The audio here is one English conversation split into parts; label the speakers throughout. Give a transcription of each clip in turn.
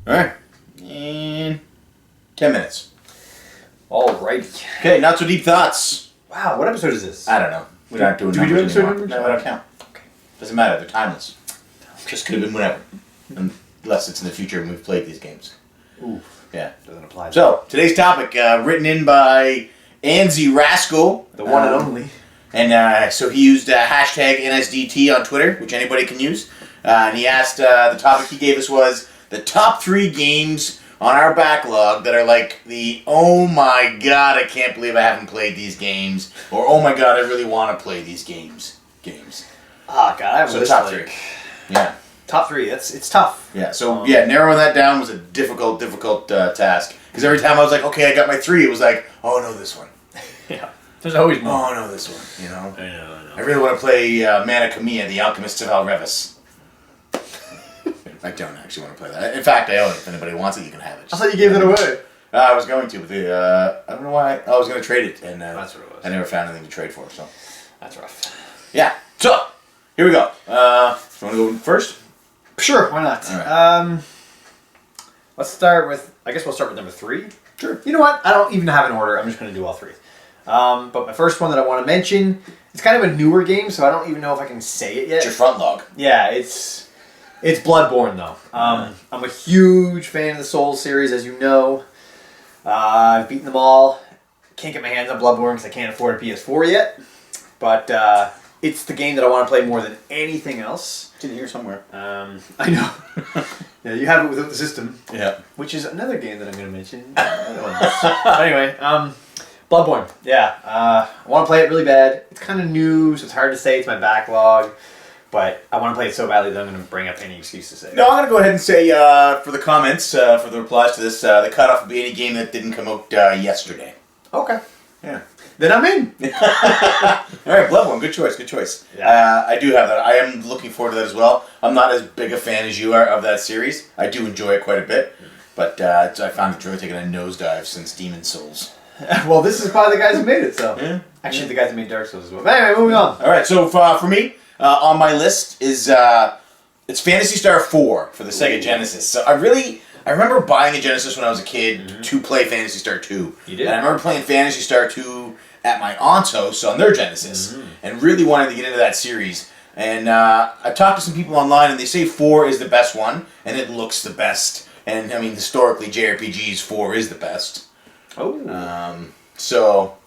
Speaker 1: Alright. And 10 minutes.
Speaker 2: Alrighty.
Speaker 1: Okay, not so deep thoughts.
Speaker 2: Wow, what episode is this?
Speaker 1: I don't know. We're not doing
Speaker 2: Do we do
Speaker 1: numbers
Speaker 2: episode
Speaker 1: anymore.
Speaker 2: numbers?
Speaker 1: No, I don't count.
Speaker 2: Okay.
Speaker 1: Doesn't matter. They're timeless. Just could have been whenever. Unless it's in the future and we've played these games.
Speaker 2: Ooh.
Speaker 1: Yeah.
Speaker 2: Doesn't apply.
Speaker 1: So, today's topic, written in by Andsy Rascal.
Speaker 2: The one and only.
Speaker 1: And so he used hashtag NSDT on Twitter, which anybody can use. And he asked, the topic he gave us was the top 3 games on our backlog that are like the, oh my god, I can't believe I haven't played these games. Or, oh my god, I really want to play these games.
Speaker 2: Oh god, I have a list
Speaker 1: top
Speaker 2: like...
Speaker 1: 3. Yeah.
Speaker 2: Top 3, it's tough.
Speaker 1: Yeah, so narrowing that down was a difficult task. Because every time I was like, okay, I got my 3, it was like, oh no, this one.
Speaker 2: Yeah. There's always more.
Speaker 1: Oh no, this one, you know?
Speaker 2: I know.
Speaker 1: I really want to play Mana Khemia, the Alchemists of Alrevis. I don't actually want to play that. In fact, I own it. If anybody wants it, you can have it.
Speaker 2: I thought you gave it away.
Speaker 1: I was going to, but I don't know why. I was going to trade it, and
Speaker 2: that's what it was.
Speaker 1: I never found anything to trade for, so.
Speaker 2: That's rough.
Speaker 1: Yeah, so, here we go. You want to go first?
Speaker 2: Sure, why not?
Speaker 1: All right.
Speaker 2: Let's start with, I guess we'll start with number 3.
Speaker 1: Sure.
Speaker 2: You know what? I don't even have an order. I'm just going to do all 3. But my first one that I want to mention, it's kind of a newer game, so I don't even know if I can say it yet.
Speaker 1: It's your front log.
Speaker 2: Yeah, it's Bloodborne, though. I'm a huge fan of the Souls series, as you know. I've beaten them all. Can't get my hands on Bloodborne because I can't afford a PS4 yet. But it's the game that I want to play more than anything else.
Speaker 1: It's in here somewhere.
Speaker 2: I know. Yeah, you have it without the system.
Speaker 1: Yeah.
Speaker 2: Which is another game that I'm going to mention. But anyway, Bloodborne. Yeah, I want to play it really bad. It's kind of new, so it's hard to say it's my backlog. But I want to play it so badly that I'm going to bring up any excuse to say.
Speaker 1: No, I'm going to go ahead and say for the comments, for the replies to this, the cutoff would be any game that didn't come out yesterday.
Speaker 2: Okay.
Speaker 1: Yeah.
Speaker 2: Then I'm in.
Speaker 1: All right, Bloodborne, good choice.
Speaker 2: Yeah.
Speaker 1: I do have that. I am looking forward to that as well. I'm not as big a fan as you are of that series. I do enjoy it quite a bit, but I found it's really taken a nosedive since Demon Souls.
Speaker 2: Well, this is probably the guys who made it, so.
Speaker 1: Yeah.
Speaker 2: Actually, the guys who made Dark Souls as well. But anyway, moving on.
Speaker 1: All right, so for me, on my list is it's Phantasy Star 4 for the Sega Genesis. So I remember buying a Genesis when I was a kid to play Phantasy Star 2.
Speaker 2: You did?
Speaker 1: And I remember playing Phantasy Star 2 at my aunt's house on their Genesis and really wanted to get into that series. And I talked to some people online and they say 4 is the best one and it looks the best. And I mean, historically, JRPGs, 4 is the best.
Speaker 2: Oh.
Speaker 1: So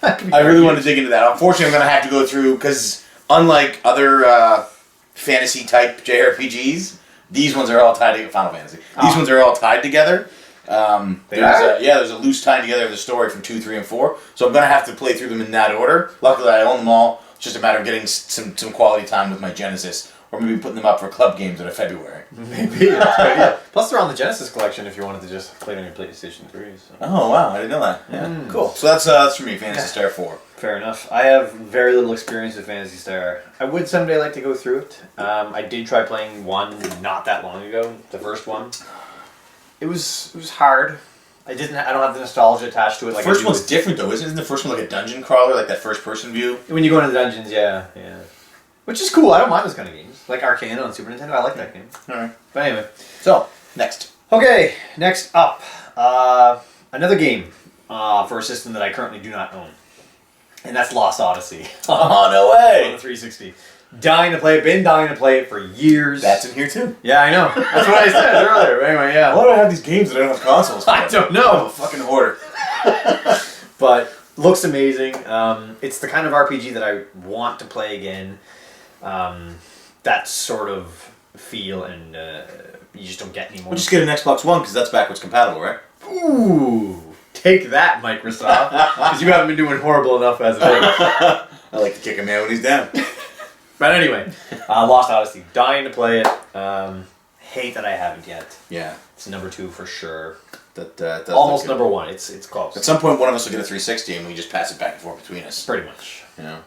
Speaker 1: I really want to dig into that. Unfortunately, I'm going to have to go through, because unlike other fantasy-type JRPGs, these ones are all tied together. Final Fantasy. These ones are all tied together. There's a loose tying together of the story from 2, 3, and 4. So I'm going to have to play through them in that order. Luckily, I own them all. It's just a matter of getting some quality time with my Genesis. Or maybe putting them up for club games in February.
Speaker 2: Maybe. That's a good idea. Plus, they're on the Genesis collection if you wanted to just play it on your PlayStation 3. So.
Speaker 1: Oh, wow. I didn't know that. Yeah. Cool. So that's for me, Phantasy Star 4.
Speaker 2: Fair enough. I have very little experience with Phantasy Star. I would someday like to go through it. I did try playing one not that long ago, the first one. It was hard. I don't have the nostalgia attached to it. Like
Speaker 1: the first one's different though, isn't the first one like a dungeon crawler, like that first person view?
Speaker 2: When you go into the dungeons, yeah. Which is cool. I don't mind those kind of games. Like Arcane on Super Nintendo, I like that game.
Speaker 1: Alright.
Speaker 2: But anyway.
Speaker 1: So, next.
Speaker 2: Okay, next up. Another game for a system that I currently do not own. And that's Lost Odyssey.
Speaker 1: Oh, no way!
Speaker 2: On the 360. Dying to play it. Been dying to play it for years.
Speaker 1: That's in here too.
Speaker 2: Yeah, I know. That's what I said earlier. But anyway, yeah.
Speaker 1: Why do I have these games that I don't have consoles for?
Speaker 2: I don't know.
Speaker 1: I'm a fucking hoarder.
Speaker 2: But looks amazing. It's the kind of RPG that I want to play again. That sort of feel, and you just don't get anymore.
Speaker 1: We'll just get an Xbox One because that's backwards compatible, right?
Speaker 2: Ooh, take that, Microsoft, because you haven't been doing horrible enough as it is.
Speaker 1: I like to kick a man when he's down.
Speaker 2: But anyway, Lost Odyssey, dying to play it. Hate that I haven't yet.
Speaker 1: Yeah,
Speaker 2: it's number 2 for sure.
Speaker 1: That's
Speaker 2: almost number 1. It's close.
Speaker 1: At some point, one of us will get a 360, and we just pass it back and forth between us.
Speaker 2: Pretty much.
Speaker 1: You know,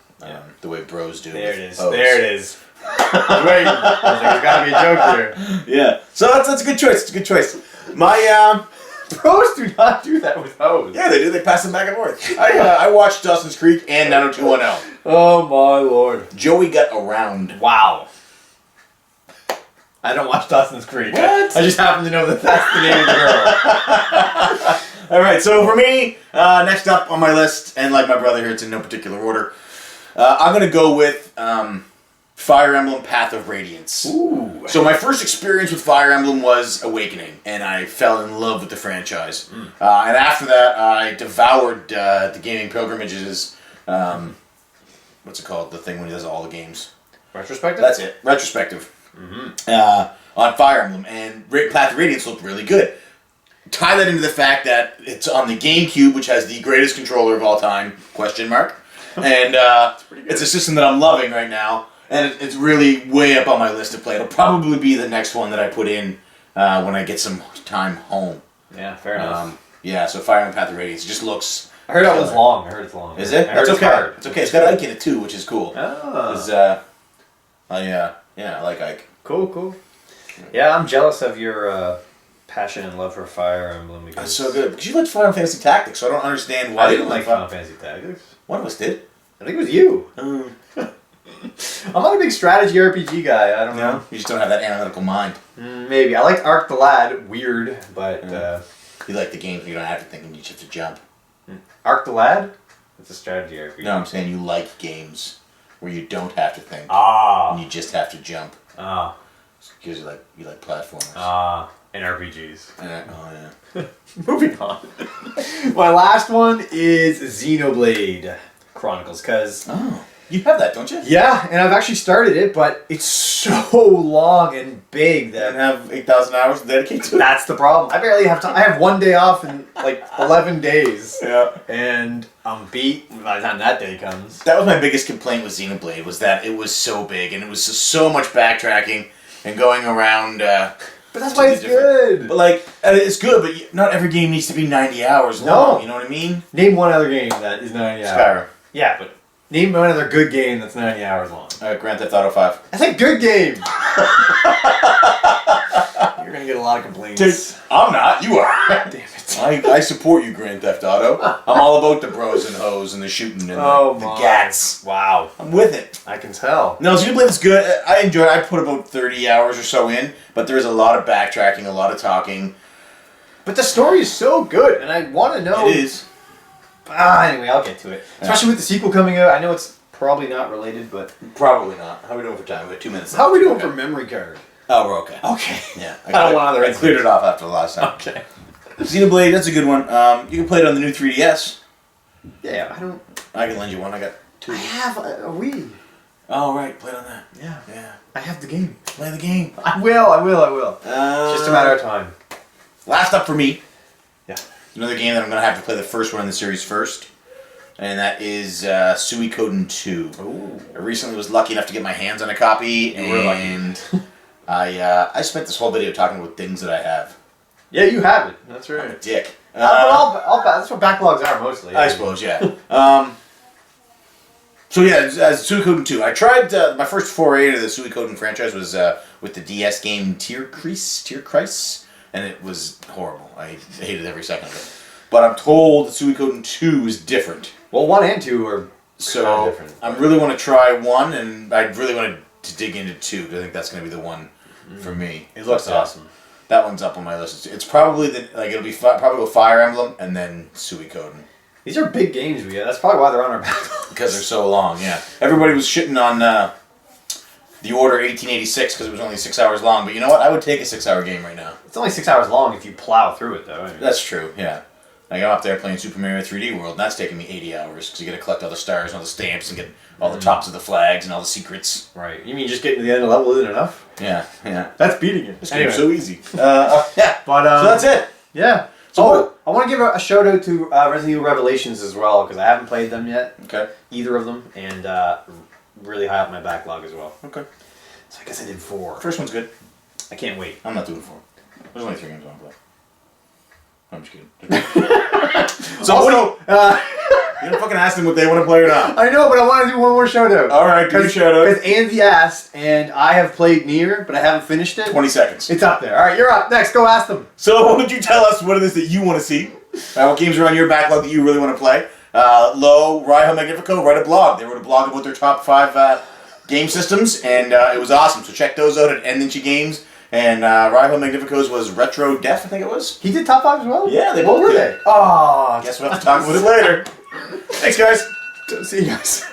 Speaker 1: the way bros do.
Speaker 2: There it is.
Speaker 1: O's.
Speaker 2: There it is. I was waiting. I was like, there's got to be a joke here.
Speaker 1: Yeah. So that's a good choice. It's a good choice. My
Speaker 2: pros do not do that with hoes.
Speaker 1: Yeah, they do. They pass them back and forth. I watched Dawson's Creek and 90210.
Speaker 2: Oh my lord.
Speaker 1: Joey got around.
Speaker 2: Wow. I don't watch Dawson's Creek.
Speaker 1: What?
Speaker 2: I just happen to know that that's the name of the girl.
Speaker 1: All right, so for me, next up on my list, and like my brother here, it's in no particular order. I'm gonna go with Fire Emblem: Path of Radiance.
Speaker 2: Ooh.
Speaker 1: So my first experience with Fire Emblem was Awakening, and I fell in love with the franchise. And after that, I devoured the gaming pilgrimages. What's it called? The thing when he does all the games.
Speaker 2: Retrospective?
Speaker 1: That's it. Retrospective. On Fire Emblem, and Path of Radiance looked really good. Tie that into the fact that it's on the GameCube, which has the greatest controller of all time, question mark. And it's a system that I'm loving right now, and it's really way up on my list to play. It'll probably be the next one that I put in when I get some time home.
Speaker 2: Yeah, fair enough.
Speaker 1: Yeah, so Fire Emblem Path of Radiance just looks...
Speaker 2: I heard it was long. I heard it's long.
Speaker 1: Is it? That's okay.
Speaker 2: Hard.
Speaker 1: It's okay. It's got Ike in it too, which is cool.
Speaker 2: Oh.
Speaker 1: I like Ike.
Speaker 2: Cool. Yeah, I'm jealous of your passion and love for Fire Emblem. Because
Speaker 1: That's so good. Because you liked Final Fantasy Tactics, so I don't understand why
Speaker 2: I
Speaker 1: you
Speaker 2: didn't
Speaker 1: don't
Speaker 2: like Final Fantasy Tactics.
Speaker 1: One of us did.
Speaker 2: I think it was you. I'm not a big strategy RPG guy. I don't know.
Speaker 1: You just don't have that analytical mind.
Speaker 2: Maybe. I liked Arc the Lad. Weird, but...
Speaker 1: You like the games where you don't have to think and you just have to jump.
Speaker 2: Arc the Lad? It's a strategy RPG.
Speaker 1: No, I'm saying you like games where you don't have to think
Speaker 2: Ah.
Speaker 1: and you just have to jump.
Speaker 2: Ah.
Speaker 1: Because you like platformers.
Speaker 2: Ah. And RPGs.
Speaker 1: Oh yeah.
Speaker 2: Moving on. My last one is Xenoblade Chronicles, because...
Speaker 1: Oh. You have that, don't you?
Speaker 2: Yeah, and I've actually started it, but it's so long and big that...
Speaker 1: And have 8,000 hours to dedicate to it?
Speaker 2: That's the problem. I barely have time. I have one day off in like 11 days.
Speaker 1: Yeah.
Speaker 2: And I'm beat by the time that day comes.
Speaker 1: That was my biggest complaint with Xenoblade, was that it was so big, and it was so much backtracking and going around...
Speaker 2: But that's why it's good.
Speaker 1: But like, it's good, but not every game needs to be 90 hours long, you know what I mean?
Speaker 2: Name one other game that is 90 hours.
Speaker 1: Skyrim.
Speaker 2: Yeah, but name one other good game that's 90 hours long.
Speaker 1: Grand Theft Auto 5.
Speaker 2: That's a good game. You're going to get a lot of complaints.
Speaker 1: I'm not, you are.
Speaker 2: Damn it.
Speaker 1: I support you, Grand Theft Auto. I'm all about the bros and hoes and the shooting and the gats.
Speaker 2: Wow.
Speaker 1: I'm with it.
Speaker 2: I can tell.
Speaker 1: No, Xenoblade is good. I enjoy it. I put about 30 hours or so in, but there's a lot of backtracking, a lot of talking.
Speaker 2: But the story is so good, and I want to know...
Speaker 1: It is.
Speaker 2: Anyway, I'll get to it. Especially with the sequel coming out. I know it's probably not related, but...
Speaker 1: Probably not. How are we doing for time? We have 2 minutes left.
Speaker 2: How are we doing for memory card?
Speaker 1: Oh, we're okay.
Speaker 2: Okay.
Speaker 1: Yeah.
Speaker 2: I don't want other
Speaker 1: I cleared it off after the last time.
Speaker 2: Okay.
Speaker 1: Xenoblade, that's a good one. You can play it on the new 3DS.
Speaker 2: Yeah, I don't...
Speaker 1: I can lend you one. I got 2.
Speaker 2: I have a Wii.
Speaker 1: Oh, right. Play it on that.
Speaker 2: Yeah. I have the game.
Speaker 1: Play the game.
Speaker 2: I will. It's just a matter of time.
Speaker 1: Last up for me.
Speaker 2: Yeah.
Speaker 1: Another game that I'm going to have to play the first one in the series first. And that is Suikoden 2.
Speaker 2: Ooh.
Speaker 1: I recently was lucky enough to get my hands on a copy.
Speaker 2: You were lucky.
Speaker 1: And I spent this whole video talking about things that I have.
Speaker 2: Yeah, you have it. That's
Speaker 1: I'm
Speaker 2: right.
Speaker 1: a dick.
Speaker 2: But I'll that's what backlogs are mostly.
Speaker 1: I suppose, yeah. So yeah, Suikoden 2. I tried, my first foray into the Suikoden franchise was with the DS game Tierkreis, and it was horrible. I hated every second of it. But I'm told Suikoden 2 is different.
Speaker 2: Well, 1 and 2 are
Speaker 1: So
Speaker 2: different.
Speaker 1: I really want to try 1, and I really want to dig into 2, because I think that's going to be the one for me.
Speaker 2: It looks awesome.
Speaker 1: That one's up on my list. It's probably it'll be probably go Fire Emblem and then Suikoden.
Speaker 2: These are big games we get. That's probably why they're on our backlog.
Speaker 1: Because they're so long, yeah. Everybody was shitting on the Order 1886 because it was only 6 hours long, but you know what? I would take a 6-hour game right now.
Speaker 2: It's only 6 hours long if you plow through it, though. I mean.
Speaker 1: That's true, yeah. Like I'm up there playing Super Mario 3D World, and that's taking me 80 hours because you got to collect all the stars and all the stamps and get all the tops of the flags and all the secrets.
Speaker 2: Right. You mean just getting to the end of the level isn't enough?
Speaker 1: Yeah.
Speaker 2: That's beating it.
Speaker 1: This game's so easy. Yeah.
Speaker 2: But
Speaker 1: so that's it.
Speaker 2: Yeah.
Speaker 1: So
Speaker 2: I want to give a shout out to Resident Evil Revelations as well, because I haven't played them yet.
Speaker 1: Okay.
Speaker 2: Either of them, and really high up my backlog as well.
Speaker 1: Okay.
Speaker 2: So I guess I did 4.
Speaker 1: First one's good.
Speaker 2: I can't wait.
Speaker 1: I'm not doing 4. There's only 3 games I want to play. I'm just kidding. So
Speaker 2: Also,
Speaker 1: you don't fucking ask them what they want to play or not.
Speaker 2: I know, but I want to do one more shout out.
Speaker 1: All right, do your shout out.
Speaker 2: Because Andsy asked, and I have played Nier, but I haven't finished it.
Speaker 1: 20 seconds.
Speaker 2: It's up there. All right, you're up. Next, go ask them.
Speaker 1: So why don't you tell us what it is that you want to see? What games are on your backlog that you really want to play? Raiho Magnifico, write a blog. They wrote a blog about their top 5 game systems, and it was awesome. So check those out at Endinchy Games. And Rival Magnifico's was Retro Def, I think it was.
Speaker 2: He did top 5 as well?
Speaker 1: Yeah, they
Speaker 2: What
Speaker 1: both
Speaker 2: were
Speaker 1: did.
Speaker 2: they? Oh,
Speaker 1: Guess we'll have to talk about it later. Thanks, guys.
Speaker 2: see you guys.